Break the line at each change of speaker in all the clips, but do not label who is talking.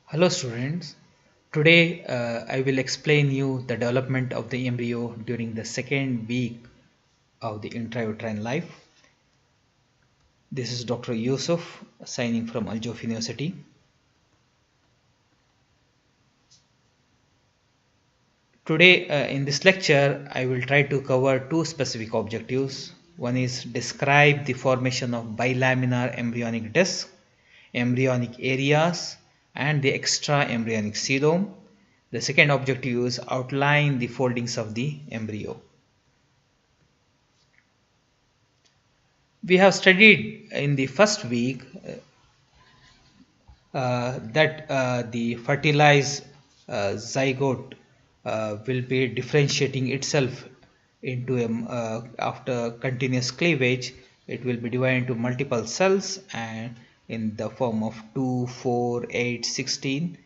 Hello students, today I will explain you the development of the embryo during the second week of the intrauterine life. This is Dr. Yusuf signing from Al Juf University. Today in this lecture I will try to cover two specific objectives. One is describe the formation of bilaminar embryonic disc, embryonic areas and the extra-embryonic coelom. The second objective is outline the foldings of the embryo. We have studied in the first week that the fertilized zygote will be differentiating itself into after continuous cleavage. It will be divided into multiple cells and in the form of 2, 4, 8, 16.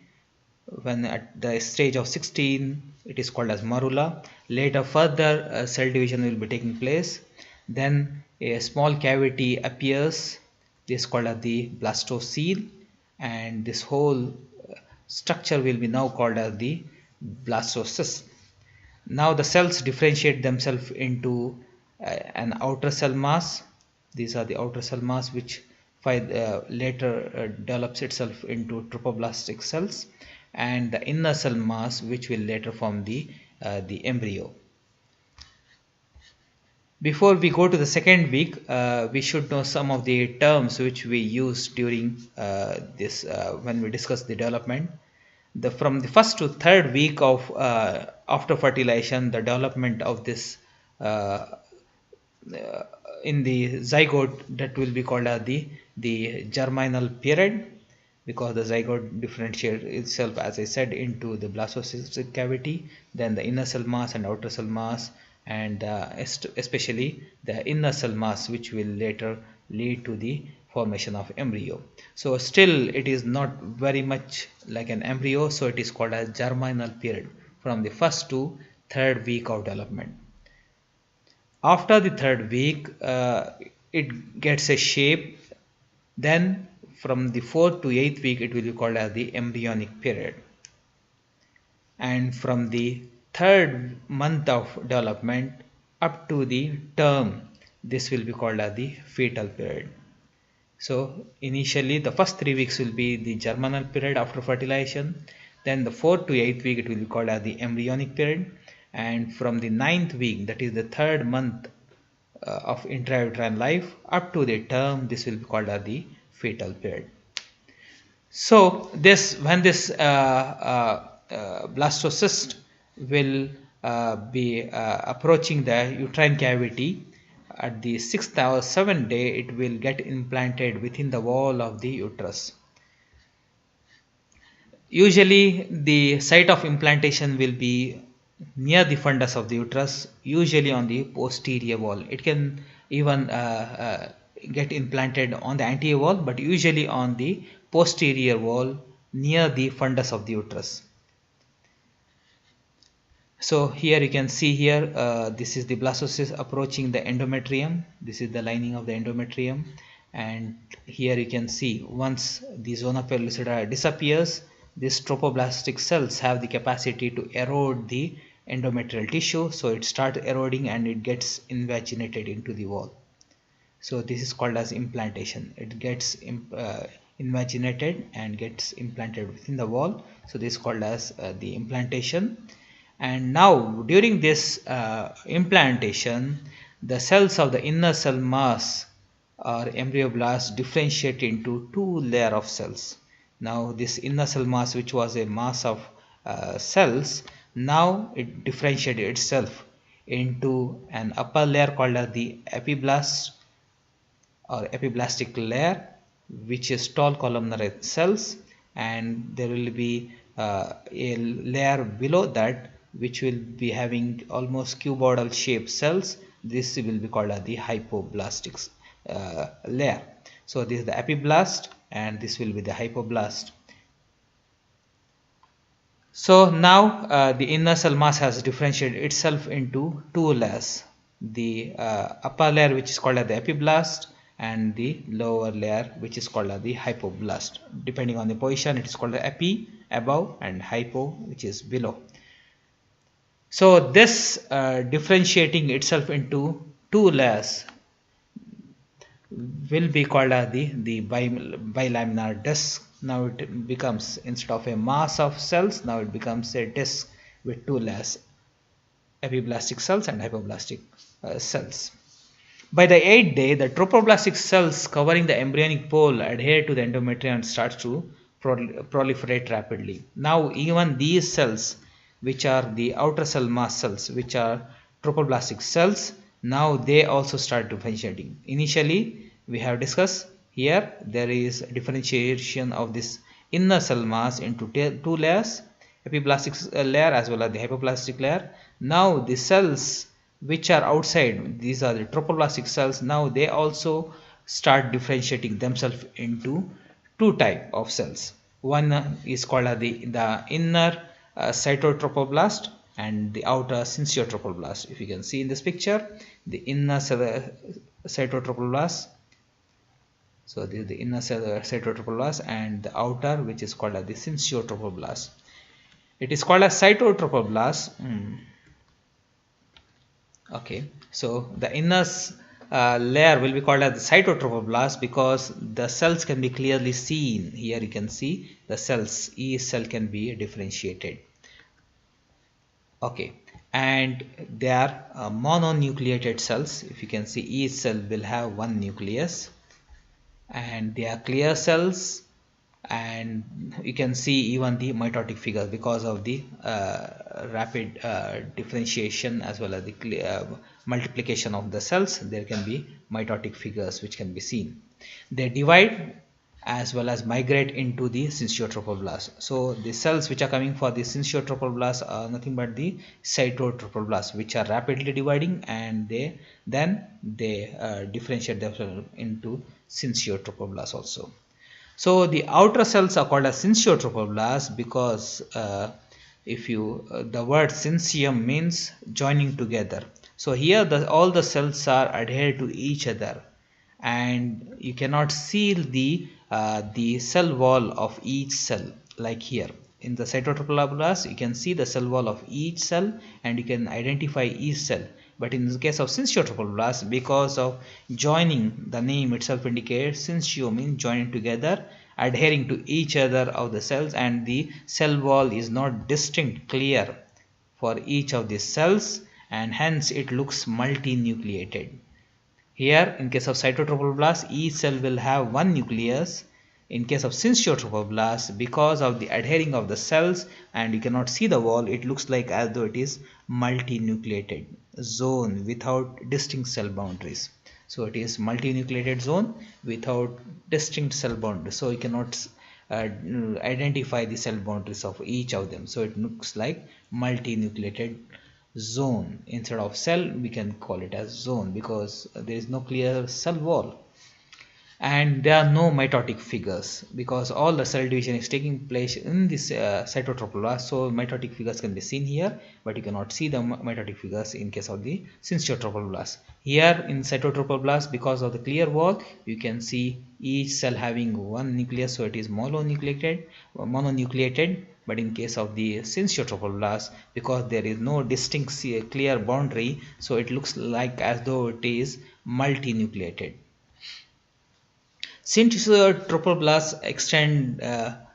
When at the stage of 16 it is called as medulla. Later further cell division will be taking place. Then a small cavity appears. This is called as the blastocele, and this whole structure will be now called as the blastocyst. Now the cells differentiate themselves into an outer cell mass. These are the outer cell mass which later develops itself into trophoblastic cells, and the inner cell mass which will later form the embryo. Before we go to the second week, we should know some of the terms which we use during this when we discuss the development. From the first to third week of after fertilization, the development of this in the zygote, that will be called as the germinal period, because the zygote differentiates itself, as I said, into the blastocystic cavity, then the inner cell mass and outer cell mass, and especially the inner cell mass, which will later lead to the formation of embryo. So still it is not very much like an embryo, so it is called as germinal period from the first to third week of development. After the third week it gets a shape. Then from the fourth to eighth week it will be called as the embryonic period, and from the third month of development up to the term, this will be called as the fetal period. So initially the first 3 weeks will be the germinal period after fertilization, then the 4th to 8th week it will be called as the embryonic period, and from the 9th week, that is the third month of intrauterine life, up to the term, this will be called as the fetal period. So when this blastocyst will be approaching the uterine cavity, at the 6th or 7th day it will get implanted within the wall of the uterus. Usually the site of implantation will be near the fundus of the uterus, usually on the posterior wall. It can even get implanted on the anterior wall, but usually on the posterior wall near the fundus of the uterus. So here you can see here, this is the blastocyst approaching the endometrium. This is the lining of the endometrium, and here you can see once the zona pellucida disappears, these trophoblastic cells have the capacity to erode the endometrial tissue, so it starts eroding and it gets invaginated into the wall. So this is called as implantation. It gets invaginated and gets implanted within the wall, so this is called as the implantation. And now during this implantation, the cells of the inner cell mass or embryoblast differentiate into two layers of cells. Now this inner cell mass, which was a mass of cells, now it differentiated itself into an upper layer called as the epiblast or epiblastic layer, which is tall columnar cells, and there will be a layer below that which will be having almost cuboidal shaped cells. This will be called as the hypoblastic layer. So this is the epiblast and this will be the hypoblast. So now the inner cell mass has differentiated itself into two layers. The upper layer, which is called as the epiblast, and the lower layer which is called the hypoblast. Depending on the position, it is called the epi, above, and hypo, which is below. So this differentiating itself into two layers will be called as the bilaminar disc. Now it becomes, instead of a mass of cells, now it becomes a disc with two layers, epiblastic cells and hypoblastic cells. By the 8th day, the trophoblastic cells covering the embryonic pole adhere to the endometrium and starts to proliferate rapidly. Now even these cells, which are the outer cell mass cells, which are trophoblastic cells, now they also start differentiating. Initially, we have discussed here there is differentiation of this inner cell mass into two layers, epiblastic layer as well as the hypoplastic layer. Now the cells which are outside, these are the trophoblastic cells, now they also start differentiating themselves into two type of cells. One is called the inner Cyto-trophoblast and the outer Syncyo-trophoblast. If you can see in this picture, the inner Cyto-trophoblast, so this is the inner Cyto-trophoblast, and the outer, which is called as the Syncyo-trophoblast. It is called as Cyto-trophoblast. Okay, so the inner layer will be called as the Cyto-trophoblast because the cells can be clearly seen. Here you can see the cells, each cell can be differentiated. Okay, and they are mononucleated cells. If you can see, each cell will have one nucleus, and they are clear cells, and you can see even the mitotic figures because of the rapid differentiation as well as the multiplication of the cells. There can be mitotic figures which can be seen. They divide as well as migrate into the Syncyo-trophoblast. So the cells which are coming for the Syncyo-trophoblast are nothing but the Cyto-trophoblast, which are rapidly dividing, and then they differentiate themselves into Syncyo-trophoblast also. So the outer cells are called as Syncyo-trophoblast because the word syncyum means joining together. So here all the cells are adhered to each other, and you cannot see the cell wall of each cell. Like here in the Cyto-trophoblast, you can see the cell wall of each cell and you can identify each cell. But in the case of Syncyo-trophoblast, because of joining, the name itself indicates Syncyo means joining together, adhering to each other of the cells, and the cell wall is not distinct, clear for each of these cells, and hence it looks multinucleated. Here in case of Cyto-trophoblast, each cell will have one nucleus. In case of Syncyo-trophoblast, because of the adhering of the cells and you cannot see the wall, it looks like as though it is multinucleated zone without distinct cell boundaries. So it is multinucleated zone without distinct cell boundaries. So you cannot identify the cell boundaries of each of them. So it looks like multinucleated zone. Instead of cell, we can call it as zone because there is no clear cell wall. And there are no mitotic figures because all the cell division is taking place in this Cyto-trophoblast. So mitotic figures can be seen here, but you cannot see the mitotic figures in case of the Syncyo-trophoblast. Here in Cyto-trophoblast, because of the clear wall, you can see each cell having one nucleus, so it is mononucleated. But in case of the Syncyo-trophoblast, because there is no distinct clear boundary, so it looks like as though it is multinucleated. Syncyo-trophoblast extend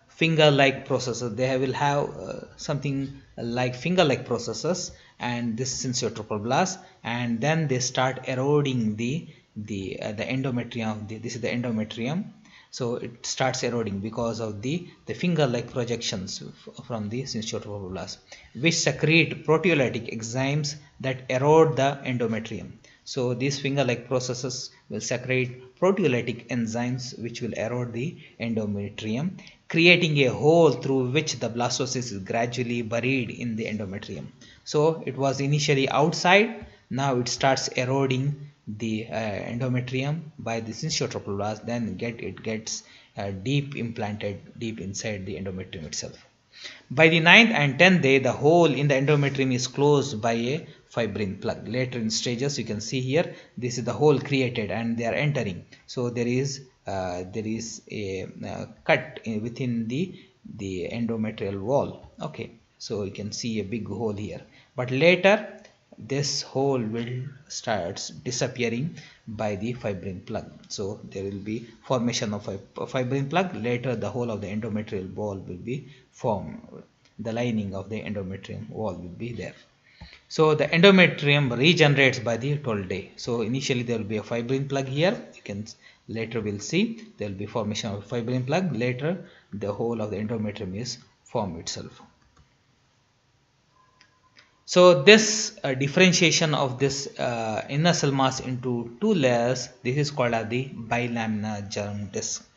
finger-like processes. They will have something like finger-like processes, and this Syncyo-trophoblast, and then they start eroding the endometrium. This is the endometrium. So it starts eroding because of the finger-like projections from the Syncyo-trophoblast, which secrete proteolytic enzymes that erode the endometrium. So these finger-like processes will secrete proteolytic enzymes which will erode the endometrium, creating a hole through which the blastocyst is gradually buried in the endometrium. So it was initially outside, now it starts eroding the endometrium by the Syncyo-trophoblast, then it gets deep implanted deep inside the endometrium itself. By the 9th and 10th day, the hole in the endometrium is closed by a fibrin plug. Later in stages, you can see here, this is the hole created and they are entering. So there is a cut within the endometrial wall. Okay, so you can see a big hole here. But later, this hole will start disappearing by the fibrin plug. So there will be formation of a fibrin plug. Later the whole of the endometrial wall will be formed. The lining of the endometrium wall will be there. So the endometrium regenerates by the 12th day. So initially there will be a fibrin plug here. You can later we'll see there will be formation of a fibrin plug. Later the whole of the endometrium is formed itself. So this differentiation of this inner cell mass into two layers, this is called as the bilaminar germ disc.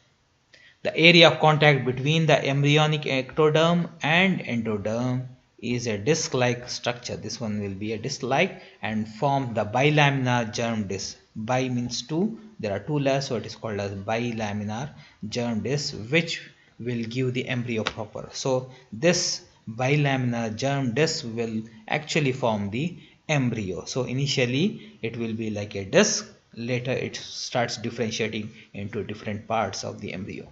The area of contact between the embryonic ectoderm and endoderm is a disc-like structure. This one will be a disc-like and form the bilaminar germ disc. Bi means two. There are two layers, so it is called as bilaminar germ disc, which will give the embryo proper. So this bilaminar germ disc will actually form the embryo. So initially it will be like a disc. Later it starts differentiating into different parts of the embryo.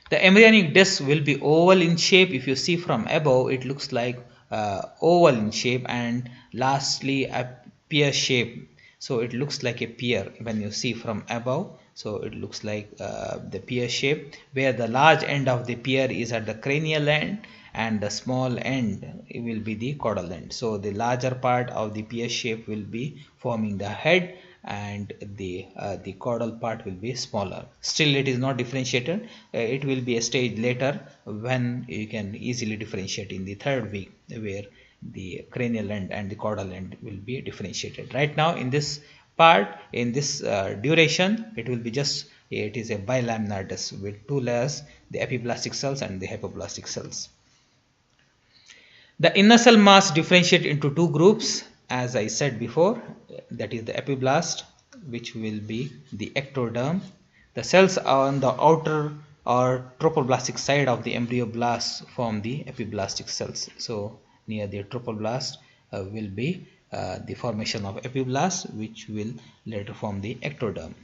The embryonic disc will be oval in shape. If you see from above, it looks like oval in shape, and lastly a pear shape. So it looks like a pear when you see from above. So it looks like the pear shape, where the large end of the pear is at the cranial end and the small end will be the caudal end. So the larger part of the pear shape will be forming the head, and the caudal part will be smaller. Still it is not differentiated. It will be a stage later when you can easily differentiate in the 3rd week, where the cranial end and the caudal end will be differentiated. Right now in this part, in this duration, it will be just, it is a bilaminar disc with two layers, the epiblastic cells and the hypoblastic cells. The inner cell mass differentiate into two groups, as I said before, that is the epiblast, which will be the ectoderm. The cells on the outer or trophoblastic side of the embryoblast form the epiblastic cells. So near the trophoblast will be the formation of epiblast, which will later form the ectoderm.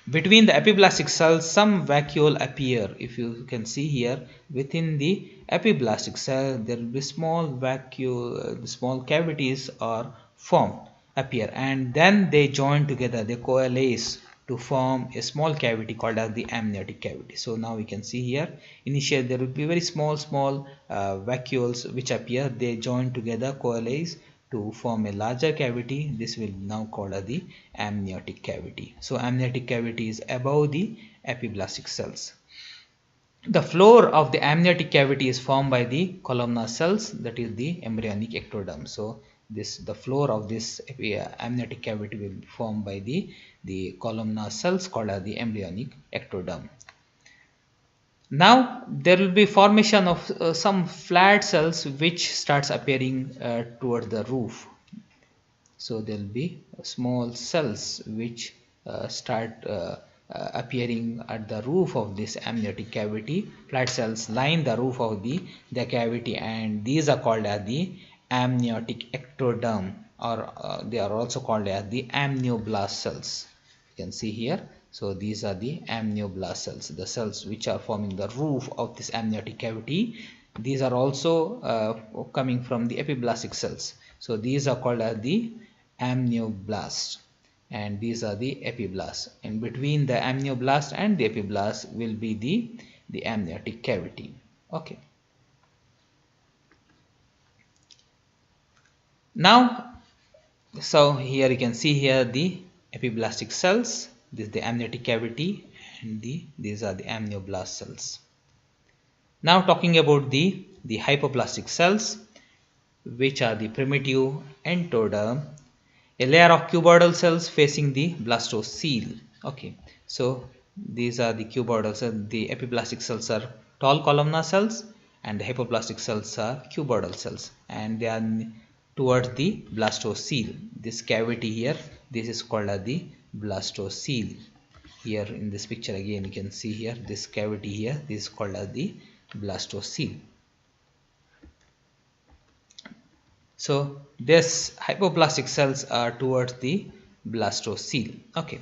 Between the epiblastic cells, some vacuole appear. If you can see here, within the epiblastic cell, there will be small vacuole, small cavities are formed, appear, and then they join together, they coalesce to form a small cavity called as the amniotic cavity. So now we can see here, initially there will be very small vacuoles which appear, they join together, coalesce to form a larger cavity. This will now called as the amniotic cavity. So amniotic cavity is above the epiblastic cells. The floor of the amniotic cavity is formed by the columnar cells, that is the embryonic ectoderm. So the floor of this amniotic cavity will be formed by the columnar cells called as the embryonic ectoderm. Now there will be formation of some flat cells which starts appearing towards the roof. So there will be small cells which start appearing at the roof of this amniotic cavity. Flat cells line the roof of the cavity, and these are called as the amniotic ectoderm, or they are also called as the amnioblast cells. You can see here. So these are the amnioblast cells, the cells which are forming the roof of this amniotic cavity. These are also coming from the epiblastic cells. So these are called as the amnioblast, and these are the epiblasts. And between the amnioblast and the epiblast will be the amniotic cavity. Okay. Now, so here you can see here the epiblastic cells. This is the amniotic cavity, and these are the amnioblast cells. Now talking about the hypoplastic cells, which are the primitive endoderm, a layer of cuboidal cells facing the blastocele. Okay, so these are the cuboidal cells. The epiblastic cells are tall columnar cells, and the hypoplastic cells are cuboidal cells, and they are towards the blastocele. This cavity here, this is called as the blastocele. Here in this picture again you can see here this cavity here, this is called as the blastocele. So this hypoplastic cells are towards the blastocele. Okay.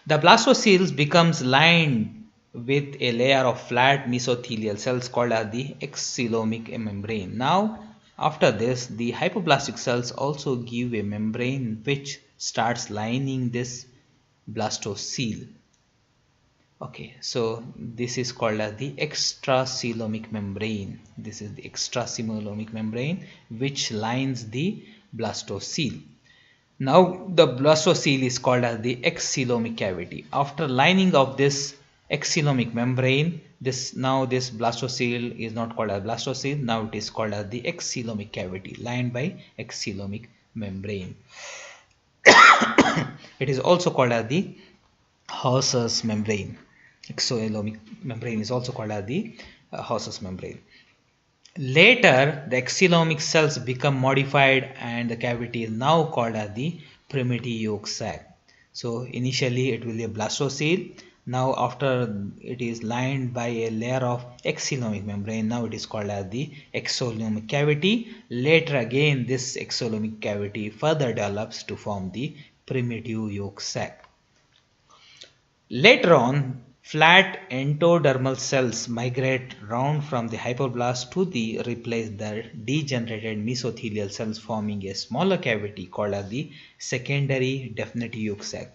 The blastocele becomes lined with a layer of flat mesothelial cells called as the excoelomic membrane. Now, after this, the hypoplastic cells also give a membrane which starts lining this blastocele. Okay, so this is called as the extracoelomic membrane. This is the extracoelomic membrane which lines the blastocele. Now the blastocele is called as the excoelomic cavity. After lining of this excoelomic membrane, this blastocele is not called as blastocele. Now it is called as the excoelomic cavity lined by excoelomic membrane. It is also called as the Hauser's membrane. Excoelomic membrane is also called as the Hauser's membrane. Later, the excoelomic cells become modified and the cavity is now called as the primitive yolk sac. So initially it will be a blastocele. Now after it is lined by a layer of excoelomic membrane, now it is called as the excoelomic cavity. Later again this excoelomic cavity further develops to form the primitive yolk sac. Later on, flat endodermal cells migrate round from the hypoblast to replace the degenerated mesothelial cells, forming a smaller cavity called as the secondary definitive yolk sac.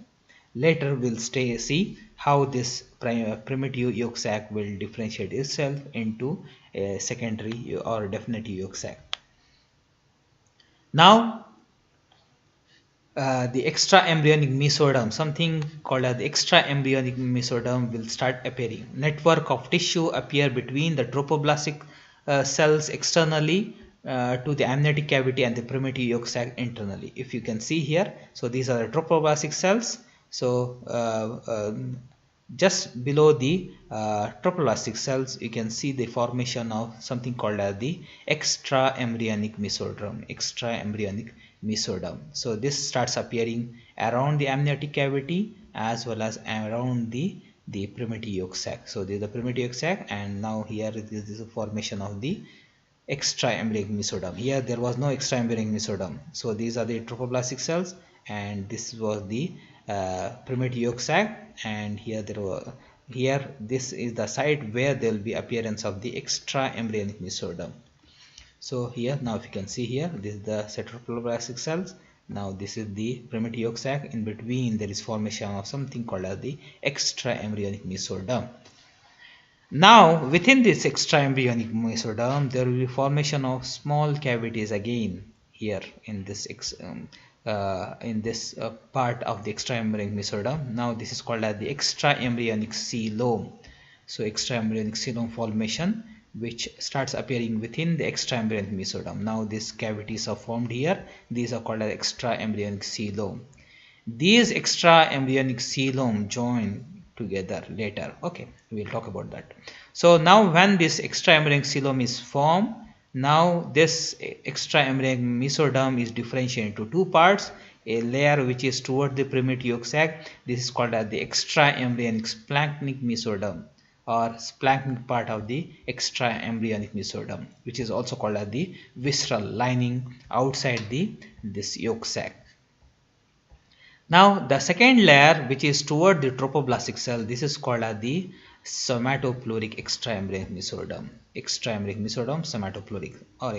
Later we'll see how this primitive yolk sac will differentiate itself into a secondary or definitive yolk sac. Now the extra-embryonic mesoderm, something called as the extra-embryonic mesoderm will start appearing. Network of tissue appear between the trophoblastic cells externally to the amniotic cavity and the primitive yolk sac internally. If you can see here, so these are the trophoblastic cells. So just below the trophoblastic cells, you can see the formation of something called as the extra-embryonic mesoderm. Extra-embryonic mesoderm. So this starts appearing around the amniotic cavity as well as around the primitive yolk sac. So this is the primitive yolk sac, and now here it is the formation of the extra-embryonic mesoderm. Here there was no extra-embryonic mesoderm. So these are the trophoblastic cells, and this was the primitive yolk sac, and here this is the site where there will be appearance of the extra-embryonic mesoderm. So here now if you can see here, this is the cyto-trophoblast cells. Now this is the primitive yolk sac. In between there is formation of something called as the extra-embryonic mesoderm. Now within this extra-embryonic mesoderm there will be formation of small cavities again here in this part of the extra-embryonic mesoderm. Now this is called as the extra-embryonic coelom. So extra-embryonic coelom formation which starts appearing within the extra-embryonic mesoderm. Now these cavities are formed here. These are called as extra-embryonic coelom. These extra-embryonic coelom join together later. Okay, we will talk about that. So now when this extra-embryonic coelom is formed, now this extra-embryonic mesoderm is differentiated into two parts. A layer which is toward the primitive yolk sac. This is called as the extra-embryonic splanchnic mesoderm, or splanchnic part of the extra-embryonic mesoderm, which is also called as the visceral lining outside this yolk sac. Now the second layer which is toward the trophoblastic cell, this is called as the somatopleuric extra-embryonic mesoderm. Extra-embryonic mesoderm, somatopleuric, or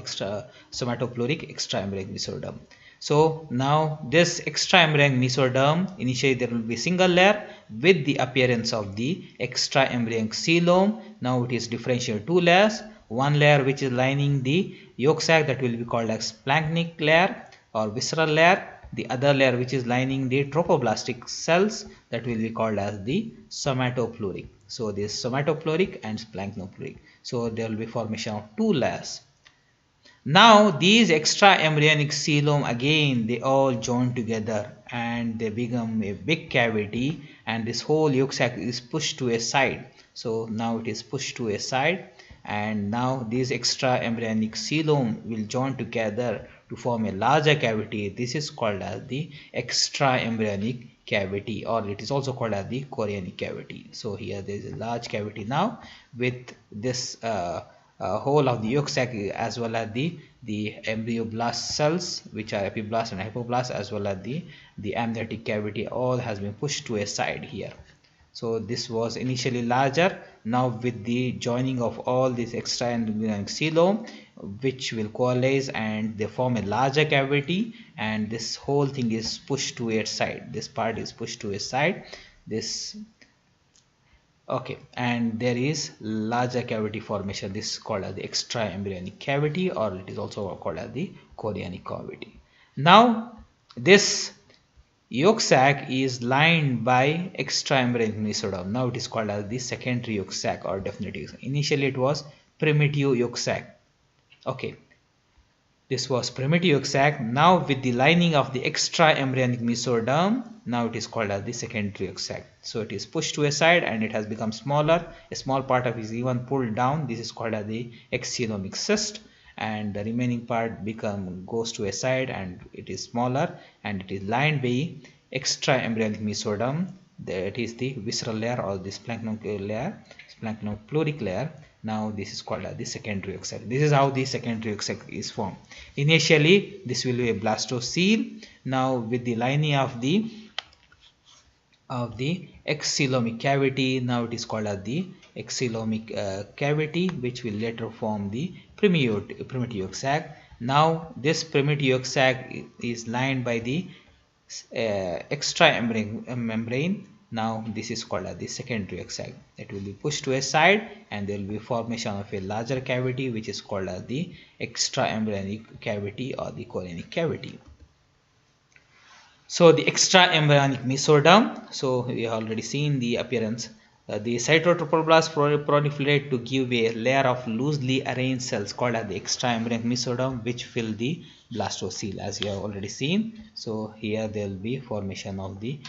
somatopleuric extra-embryonic mesoderm. So now this extra-embryonic mesoderm, initially there will be single layer with the appearance of the extra-embryonic coelom. Now it is differentiated two layers. One layer which is lining the yolk sac, that will be called as splanchnic layer or visceral layer. The other layer which is lining the trophoblastic cells, that will be called as the somatopleuric. So this somatopleuric and splanchnopluric. So there will be formation of two layers. Now these extra-embryonic coelom again, they all join together and they become a big cavity, and this whole yolk sac is pushed to a side. So now it is pushed to a side, and now these extra-embryonic coelom will join together to form a larger cavity. This is called as the extra-embryonic cavity, or it is also called as the chorionic cavity. So here there is a large cavity now with this whole of the yolk sac as well as the embryoblast cells, which are epiblast and hypoblast, as well as the amniotic cavity, all has been pushed to a side here. So this was initially larger. Now with the joining of all these extra-embryonic coelom, which will coalesce and they form a larger cavity, and this whole thing is pushed to its side. This part is pushed to its side. This okay, and there is larger cavity formation. This is called as the extra-embryonic cavity, or it is also called as the chorionic cavity. Now this yolk sac is lined by extra-embryonic mesoderm. Now it is called as the secondary yolk sac or definitive. Initially it was primitive yolk sac. Okay, this was primitive yolk sac. Now with the lining of the extra-embryonic mesoderm, now it is called as the secondary yolk sac. So it is pushed to a side and it has become smaller. A small part of it is even pulled down. This is called as the axionomic cyst, and the remaining part goes to a side and it is smaller, and it is lined by extra-embryonic mesoderm. That is the visceral layer or the splanchnopluric layer. Now this is called the secondary yolk sac. This is how the secondary yolk sac is formed. Initially this will be a blastocele. Now with the lining of the axillomic cavity, now it is called as the axillomic cavity, which will later form the primitive yolk sac. Now this primitive yolk sac is lined by the extra membrane. Now this is called as the secondary yolk sac. It will be pushed to a side and there will be formation of a larger cavity, which is called as the extra-embryonic cavity or the chorionic cavity. So the extra-embryonic mesoderm, so we have already seen the appearance. The Cyto-trophoblast proliferate to give a layer of loosely arranged cells called as the extra-embryonic mesoderm, which fill the blastocele, as you have already seen. So here there will be formation of the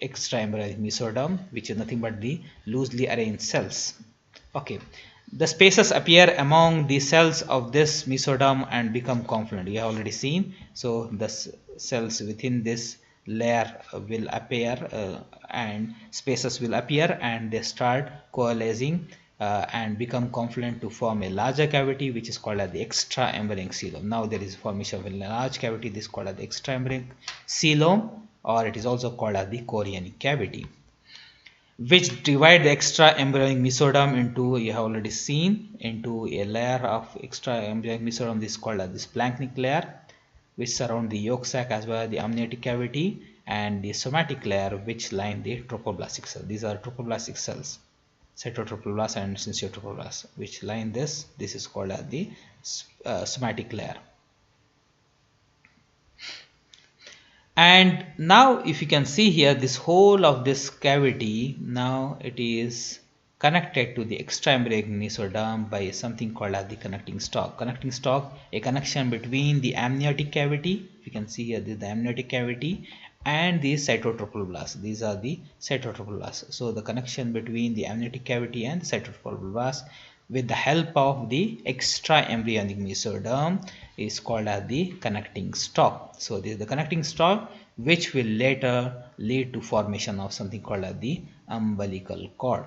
extra-embryonic mesoderm, which is nothing but the loosely arranged cells. Okay, the spaces appear among the cells of this mesoderm and become confluent. You have already seen. So the cells within this layer will appear and spaces will appear and they start coalescing and become confluent to form a larger cavity, which is called as the extra-embryonic coelom. Now there is formation of a large cavity. This is called as the extra-embryonic coelom, or it is also called as the chorionic cavity, which divide the extra-embryonic mesoderm into, you have already seen, into a layer of extra-embryonic mesoderm. This is called as the splanchnic layer, which surround the yolk sac as well as the amniotic cavity, and the somatic layer, which line the trophoblastic cell. These are trophoblastic cells, Cyto-trophoblast and Syncyo-trophoblast, which line this. This is called as the somatic layer. And now if you can see here, this whole of this cavity, now it is connected to the extra-embryonic mesoderm by something called as the connecting stalk. Connecting stalk, a connection between the amniotic cavity, you can see here, this is the amniotic cavity, and the Cyto-trophoblast. These are the Cyto-trophoblast. So the connection between the amniotic cavity and the Cyto-trophoblast with the help of the extra-embryonic mesoderm is called as the connecting stalk. So this is the connecting stalk, which will later lead to formation of something called as the umbilical cord.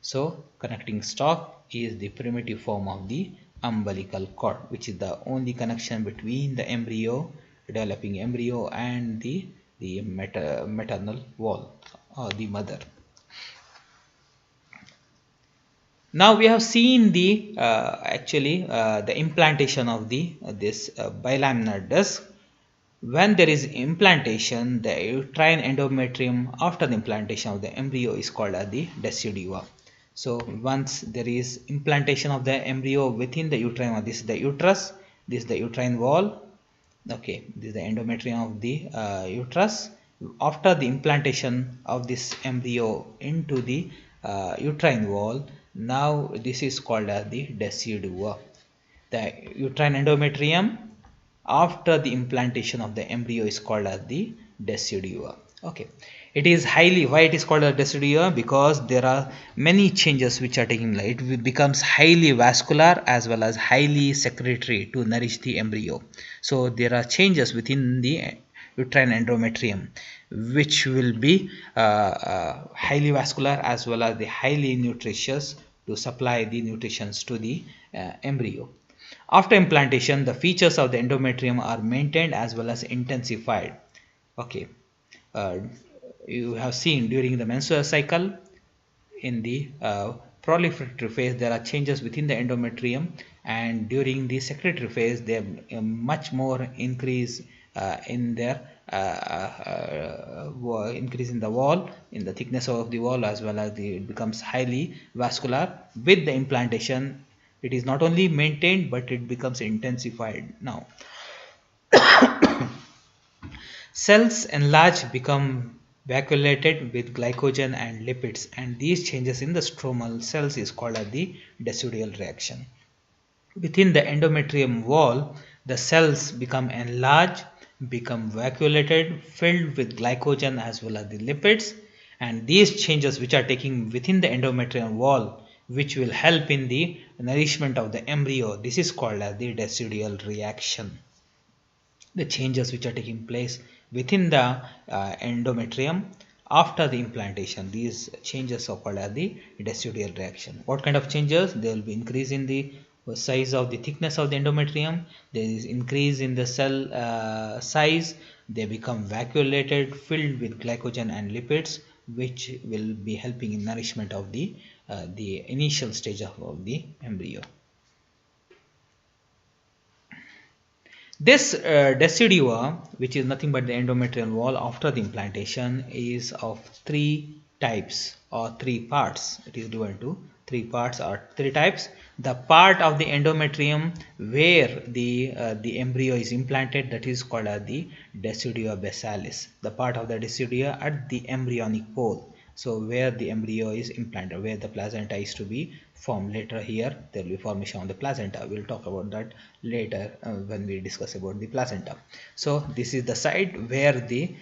So connecting stalk is the primitive form of the umbilical cord, which is the only connection between the embryo, developing embryo, and the maternal wall or the mother. Now we have seen the the implantation of this bilaminar disc. When there is implantation, the uterine endometrium after the implantation of the embryo is called as the decidua. So once there is implantation of the embryo within the uterine, this is the uterus, this is the uterine wall. Okay, this is the endometrium of the uterus. After the implantation of this embryo into the uterine wall, now this is called as the decidua. The uterine endometrium after the implantation of the embryo is called as the decidua. Okay, it is highly, why it is called a decidua? Because there are many changes which are taking place. It becomes highly vascular as well as highly secretory to nourish the embryo. So there are changes within the uterine endometrium which will be highly vascular as well as the highly nutritious to supply the nutritions to the embryo. After implantation, the features of the endometrium are maintained as well as intensified. Okay, you have seen during the menstrual cycle, in the proliferatory phase there are changes within the endometrium, and during the secretory phase they have much more increase in their increase in the wall, in the thickness of the wall, as well as it becomes highly vascular. With the implantation, it is not only maintained but it becomes intensified. Now cells enlarge, become vacuolated with glycogen and lipids, and these changes in the stromal cells is called as the decidual reaction. Within the endometrium wall, the cells become enlarged, become vacuolated, filled with glycogen as well as the lipids, and these changes which are taking within the endometrium wall, which will help in the nourishment of the embryo, this is called as the decidual reaction. The changes which are taking place within the endometrium after the implantation, these changes are called as the decidual reaction. What kind of changes? There will be increase in the size of the thickness of the endometrium, there is increase in the cell size, they become vacuolated, filled with glycogen and lipids, which will be helping in nourishment of the initial stage of the embryo. This decidua, which is nothing but the endometrial wall after the implantation, is of three types or three parts. It is divided into three parts or three types. The part of the endometrium where the embryo is implanted, that is called as the decidua basalis. The part of the decidua at the embryonic pole. So where the embryo is implanted, where the placenta is to be formed. Later here there will be formation of the placenta. We will talk about that later when we discuss about the placenta. So this is the site where the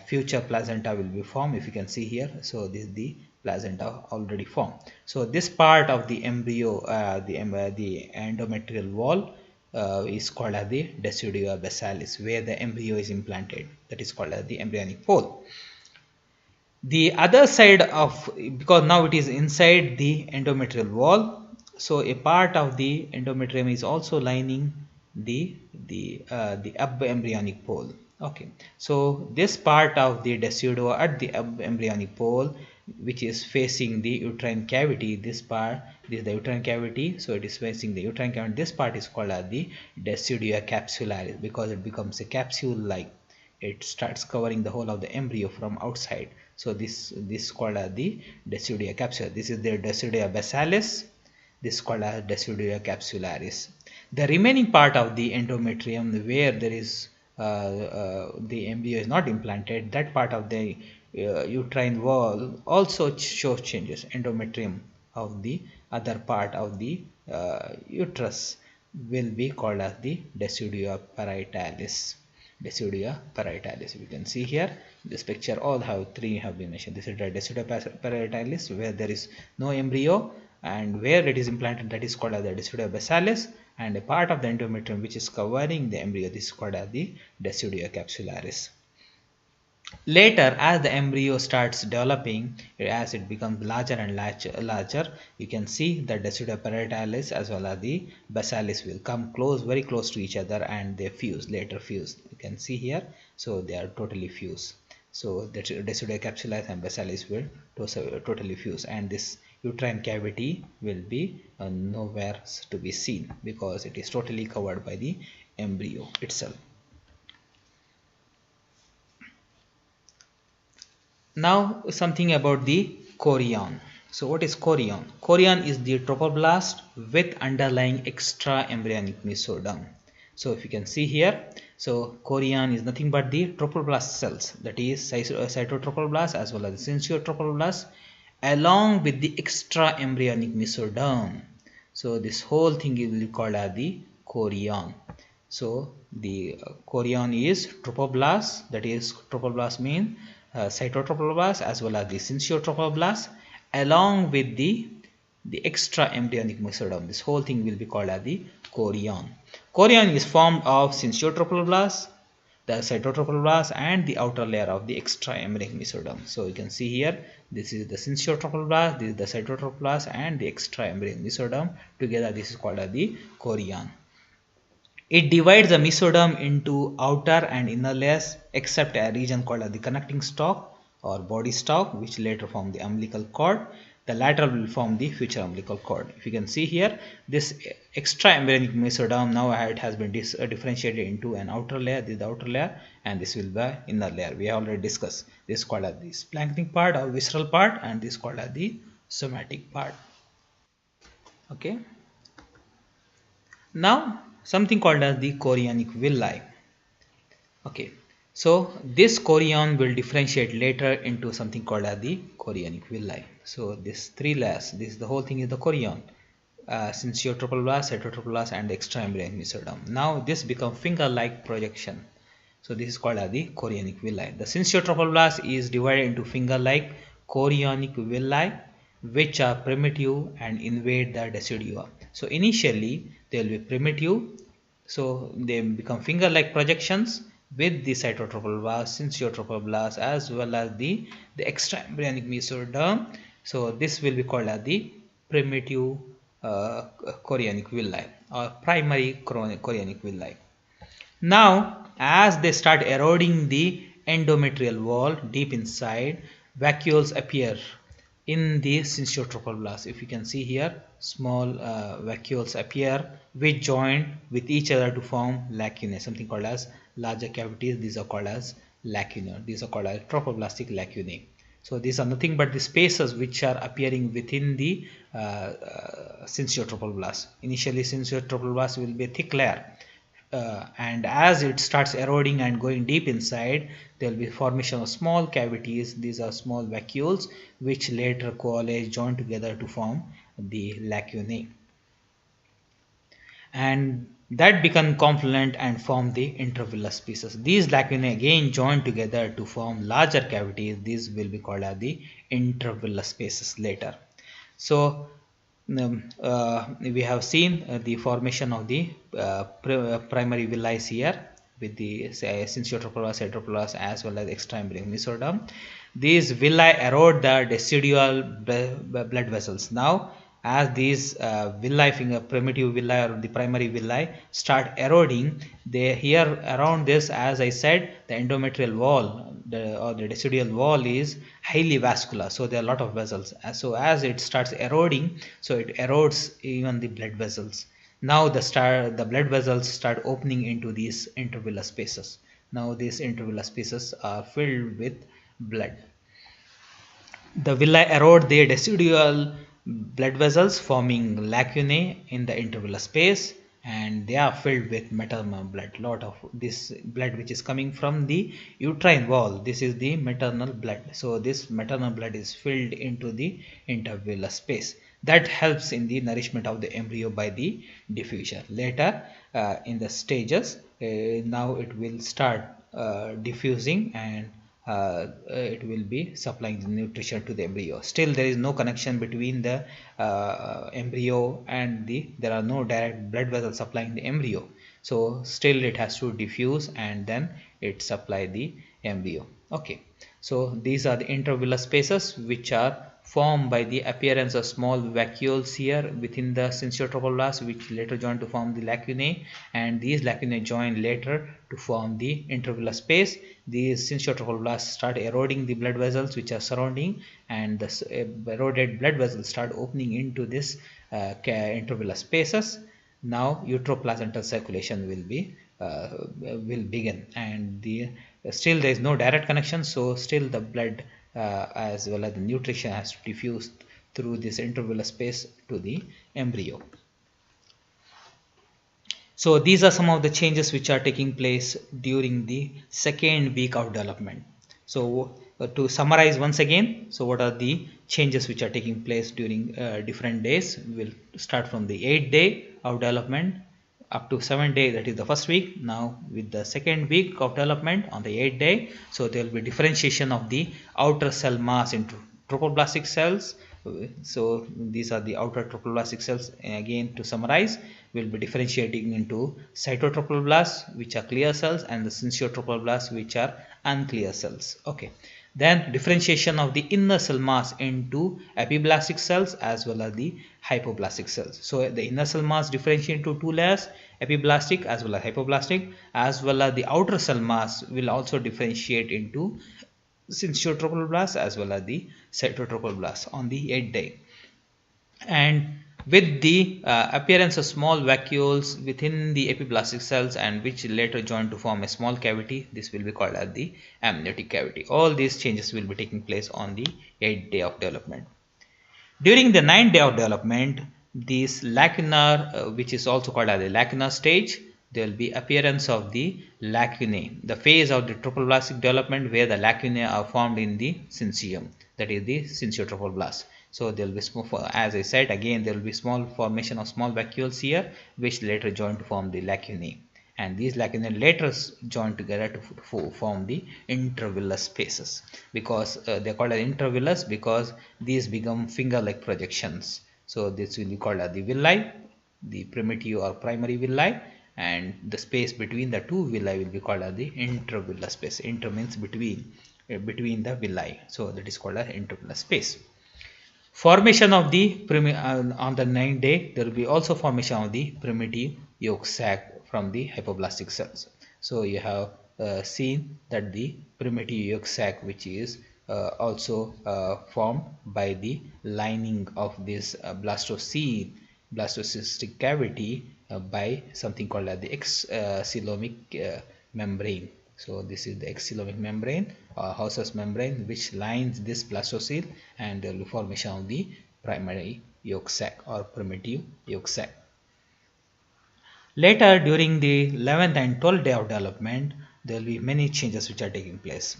future placenta will be formed. If you can see here, so this is the placenta already formed. So this part of the embryo, the endometrial wall, is called as the decidua basalis, where the embryo is implanted. That is called as the embryonic pole. The other side of, because now it is inside the endometrial wall, so a part of the endometrium is also lining the embryonic pole. Okay, so this part of the decidua at the embryonic pole, which is facing the uterine cavity, this part, this is the uterine cavity, so it is facing the uterine cavity. This part is called as the decidua capsularis, because it becomes a capsule like, it starts covering the whole of the embryo from outside. So this is called as the decidua capsula. This is the decidua basalis. This is called as decidua capsularis. The remaining part of the endometrium where there is the embryo is not implanted, that part of the uterine wall also shows changes. Endometrium of the other part of the uterus will be called as the decidua parietalis. Decidua parietalis. You can see here this picture, all have three have been mentioned. This is the decidua parietalis, where there is no embryo, and where it is implanted, that is called as the decidua basalis, and a part of the endometrium which is covering the embryo, this is called as the decidua capsularis. Later, as the embryo starts developing, as it becomes larger and larger, you can see the decidua parietalis as well as the basalis will come close, very close to each other, and they fuse, later fuse. You can see here, so they are totally fused. So the decidua capsularis and basalis will totally fuse, and this uterine cavity will be nowhere to be seen, because it is totally covered by the embryo itself. Now something about the chorion. So what is chorion? Chorion is the trophoblast with underlying extra-embryonic mesoderm. So if you can see here, so chorion is nothing but the trophoblast cells, that is Cyto-trophoblast as well as the Syncyo-trophoblast, along with the extra-embryonic mesoderm. So this whole thing will be called as the chorion. So the chorion is trophoblast, that is trophoblast means Cyto-trophoblast as well as the Syncyo-trophoblast, along with the extra embryonic mesoderm. This whole thing will be called as the chorion. Chorion is formed of Syncyo-trophoblast, the cyto-trophoblast and the outer layer of the extra-embryonic mesoderm. So you can see here, this is the Syncyo-trophoblast, this is the cyto-trophoblast and the extra-embryonic mesoderm. Together this is called as the chorion. It divides the mesoderm into outer and inner layers except a region called as the connecting stalk or body stalk, which later form the umbilical cord. The lateral will form the future umbilical cord. If you can see here, this extra-embryonic mesoderm, now it has been differentiated into an outer layer, this is the outer layer, and this will be inner layer. We have already discussed this is called as the splanchnic part or visceral part, and this is called as the somatic part. Okay. Now something called as the chorionic villi. Okay, so this chorion will differentiate later into something called as the chorionic villi. So this three layers, this the whole thing is the chorion, Syncyo-trophoblast, Cyto-trophoblast and extra-embryonic mesoderm. Now this become finger-like projection. So this is called as the chorionic villi. The Syncyo-trophoblast is divided into finger-like chorionic villi, which are primitive and invade the decidua. So initially they will be primitive, so they become finger-like projections with the cyto-trophoblast, Syncyo-trophoblast as well as the extra-embryonic mesoderm. So this will be called as the primitive chorionic villi or primary chorionic villi. Now as they start eroding the endometrial wall deep inside, vacuoles appear in the Syncyo-trophoblast. If you can see here, small vacuoles appear which join with each other to form lacunae, something called as larger cavities. These are called as lacunae. These are called as trophoblastic lacunae. So these are nothing but the spaces which are appearing within the Syncyo-trophoblast. Initially Syncyo-trophoblast will be a thick layer, and as it starts eroding and going deep inside, there will be formation of small cavities. These are small vacuoles which later coalesce, join together to form the lacunae, and that become confluent and form the intervillous pieces. These lacunae again join together to form larger cavities. These will be called as the intervillous spaces later. So we have seen the formation of the primary villi here with the Syncyo-trophoblast, Cyto-trophoblast as well as extra-embryonic mesoderm. These villi erode the decidual blood vessels. Now as these villi, primitive villi or the primary villi start eroding, they here around this, as I said, the endometrial wall or the decidual wall is highly vascular, so there are a lot of vessels. So as it starts eroding, so it erodes even the blood vessels. Now the blood vessels start opening into these intervillous spaces. Now these intervillous spaces are filled with blood. The villi erode the decidual blood vessels, forming lacunae in the intervillous space, and they are filled with maternal blood. Lot of this blood which is coming from the uterine wall, this is the maternal blood. So this maternal blood is filled into the intervillous space. That helps in the nourishment of the embryo by the diffusion. Later in the stages, now it will start diffusing, and it will be supplying the nutrition to the embryo. Still there is no connection between the embryo and there are no direct blood vessels supplying the embryo. So still it has to diffuse and then it supply the embryo. Okay, so these are the intervillous spaces which are formed by the appearance of small vacuoles here within the Syncyo-trophoblast, which later join to form the lacunae, and these lacunae join later to form the intervillous space. These Syncyo-trophoblast start eroding the blood vessels which are surrounding, and the eroded blood vessels start opening into this intervillous spaces. Now uteroplacental circulation will begin, and still there is no direct connection, so still the blood as well as the nutrition has to diffuse through this intervillous space to the embryo. So these are some of the changes which are taking place during the second week of development. So to summarize once again, so what are the changes which are taking place during different days? We'll start from the 8th day of development up to 7th day, that is the first week. Now with the second week of development on the 8th day, so there will be differentiation of the outer cell mass into trophoblastic cells, So these are the outer trophoblastic cells. Again, to summarize, we'll be differentiating into cyto-trophoblasts, which are clear cells, and the Syncyo-trophoblast, which are unclear cells. Okay. Then differentiation of the inner cell mass into epiblastic cells as well as the hypoblastic cells. So the inner cell mass differentiate into two layers, epiblastic as well as hypoblastic, as well as the outer cell mass will also differentiate into Syncyo-trophoblast as well as the Cyto-trophoblast on the 8th day. And with the appearance of small vacuoles within the epiblastic cells, and which later join to form a small cavity, this will be called as the amniotic cavity. All these changes will be taking place on the 8th day of development. During the 9th day of development, this lacunar, which is also called as the lacunar stage, there will be appearance of the lacunae, the phase of the trophoblastic development where the lacunae are formed in the syncytium, that is the Syncyo-trophoblast. So there will be small, as I said again, there will be small formation of small vacuoles here, which later join to form the lacunae, and these lacunae later join together to form the intervillous spaces, because they are called as intervillous because these become finger-like projections. So this will be called as the villi, the primitive or primary villi, and the space between the two villi will be called as the intervillous space. Inter means between the villi, so that is called as intervillous space. Formation of the on the 9th day, there will be also formation of the primitive yolk sac from the hypoblastic cells. So you have seen that the primitive yolk sac, which is also formed by the lining of this blastocystic cavity by something called as the excoelomic membrane. So this is the excoelomic membrane or Hauser's membrane, which lines this blastocele, and there will be formation of the primary yolk sac or primitive yolk sac. Later, during the 11th and 12th day of development, there will be many changes which are taking place.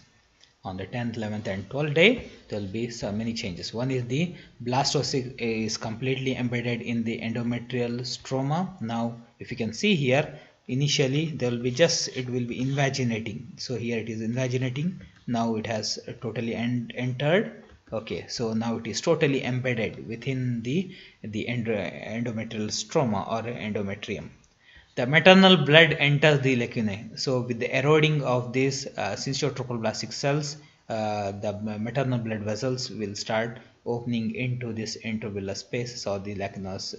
On the 10th, 11th and 12th day, there will be so many changes. One is the blastocele is completely embedded in the endometrial stroma. Now, if you can see here, initially there will be it will be invaginating. So here it is invaginating. Now it has totally entered. Okay, so now it is totally embedded within the endometrial stroma or endometrium. The maternal blood enters the lacunae. So with the eroding of these Syncyo-trophoblastic cells, the maternal blood vessels will start opening into this intervillous spaces or the lacunous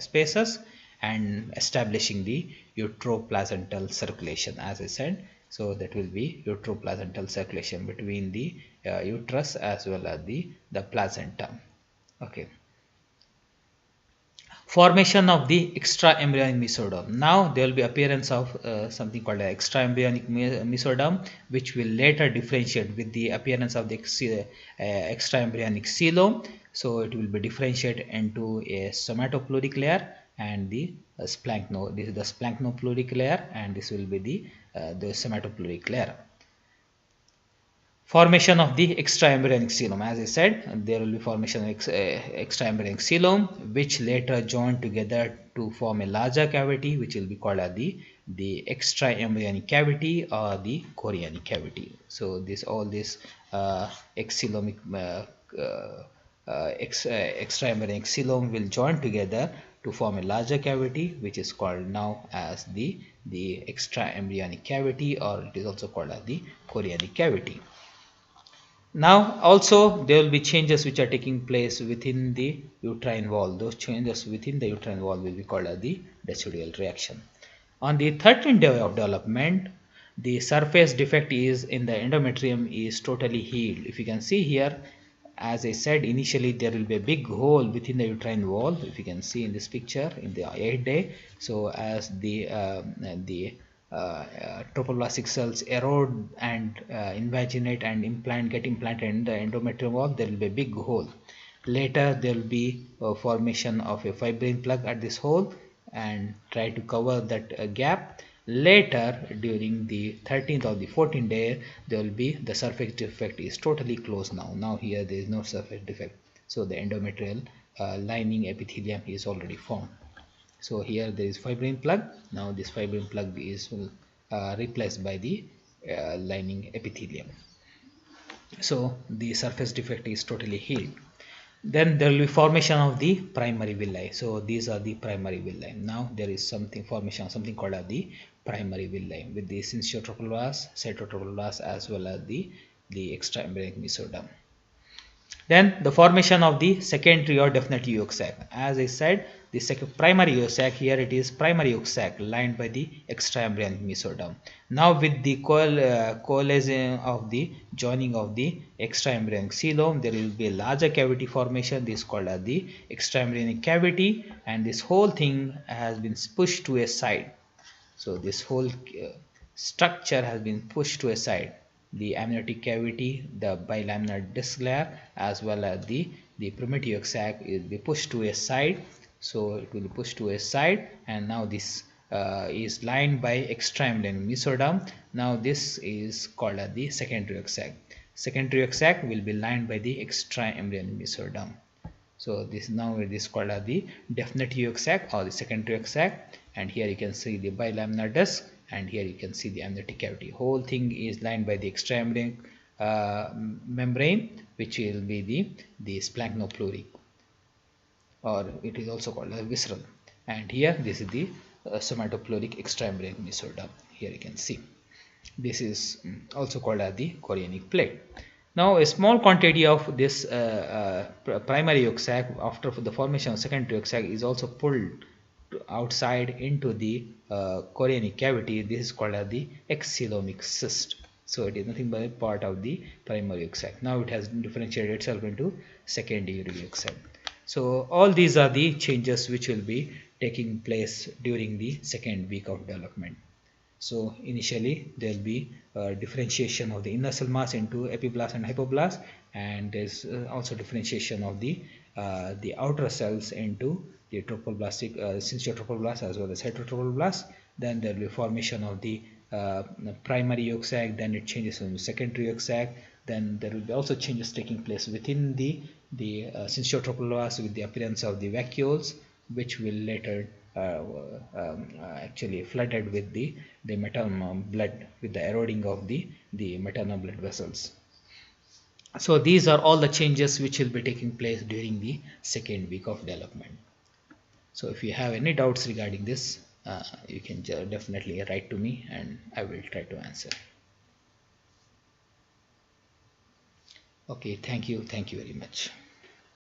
spaces, and establishing the uteroplacental circulation, as I said. So that will be uteroplacental circulation between the uterus as well as the placenta. Okay. Formation of the extra-embryonic mesoderm. Now there will be appearance of something called extra-embryonic mesoderm, which will later differentiate with the appearance of the extra-embryonic coelom. So it will be differentiated into a somatopleuric layer and the splanchno. This is the splanchnopluric layer, and this will be the somatopleuric layer. Formation of the extra-embryonic coelom. As I said, there will be formation of extra-embryonic coelom, which later join together to form a larger cavity, which will be called as the extra-embryonic cavity or the chorionic cavity. So all this excoelomic extra-embryonic coelom will join together to form a larger cavity, which is called now as the extra-embryonic cavity, or it is also called as the chorionic cavity. Now also there will be changes which are taking place within the uterine wall. Those changes within the uterine wall will be called as the decidual reaction. On the 13th day of development, the surface defect is in the endometrium is totally healed. If you can see here, as I said, initially there will be a big hole within the uterine wall. If you can see in this picture in the 8th day. So as the trophoblastic cells erode and invaginate and get implanted in the endometrium wall, there will be a big hole. Later there will be a formation of a fibrin plug at this hole and try to cover that gap. Later, during the 13th or the 14th day, there will be the surface defect is totally closed now. Now here there is no surface defect. So the endometrial lining epithelium is already formed. So here there is fibrin plug. Now this fibrin plug is replaced by the lining epithelium. So the surface defect is totally healed. Then there will be formation of the primary villi. So these are the primary villi. Now there is something formation, something called as the primary villi with the Syncyo-trophoblast, Cyto-trophoblast as well as the extra-embryonic mesoderm. Then the formation of the secondary or definite yolk sac. As I said, the primary yolk sac, here it is primary yolk sac lined by the extra-embryonic mesoderm. Now with the coalescence of the joining of the extra-embryonic coelom, there will be a larger cavity formation. This is called as the extra-embryonic cavity, and this whole thing has been pushed to a side. So this whole structure has been pushed to a side. The amniotic cavity, the bilaminar disc layer, as well as the primitive yolk sac will be pushed to a side. So it will be pushed to a side, and now this is lined by extra-embryonic mesoderm. Now this is called as the secondary yolk sac. Secondary yolk sac will be lined by the extra-embryonic mesoderm. So this now it is called as the definite yolk sac or the secondary yolk sac, and here you can see the bilaminar disc, and here you can see the amniotic cavity. Whole thing is lined by the extra-embryonic membrane, which will be the splanchnopleury, or it is also called as visceral. And here this is the somatopleuric extra-embryonic mesoderm. Here you can see this is also called as the chorionic plate. Now a small quantity of this primary yolk sac after the formation of secondary yolk sac is also pulled outside into the chorionic cavity. This is called as the excoelomic cyst. So it is nothing but a part of the primary yolk sac. Now it has differentiated itself into secondary yolk sac. So all these are the changes which will be taking place during the second week of development. So initially there will be differentiation of the inner cell mass into epiblast and hypoblast, and there is also differentiation of the outer cells into the trophoblastic Syncyo-trophoblast as well as Cyto-trophoblast. Then there will be formation of the primary yolk sac, then it changes into secondary yolk sac. Then there will be also changes taking place within the Syncyo-trophoblast with the appearance of the vacuoles, which will later actually flooded with the maternal blood, with the eroding of the maternal blood vessels. So these are all the changes which will be taking place during the second week of development. So if you have any doubts regarding this, you can definitely write to me and I will try to answer. Okay, thank you very much.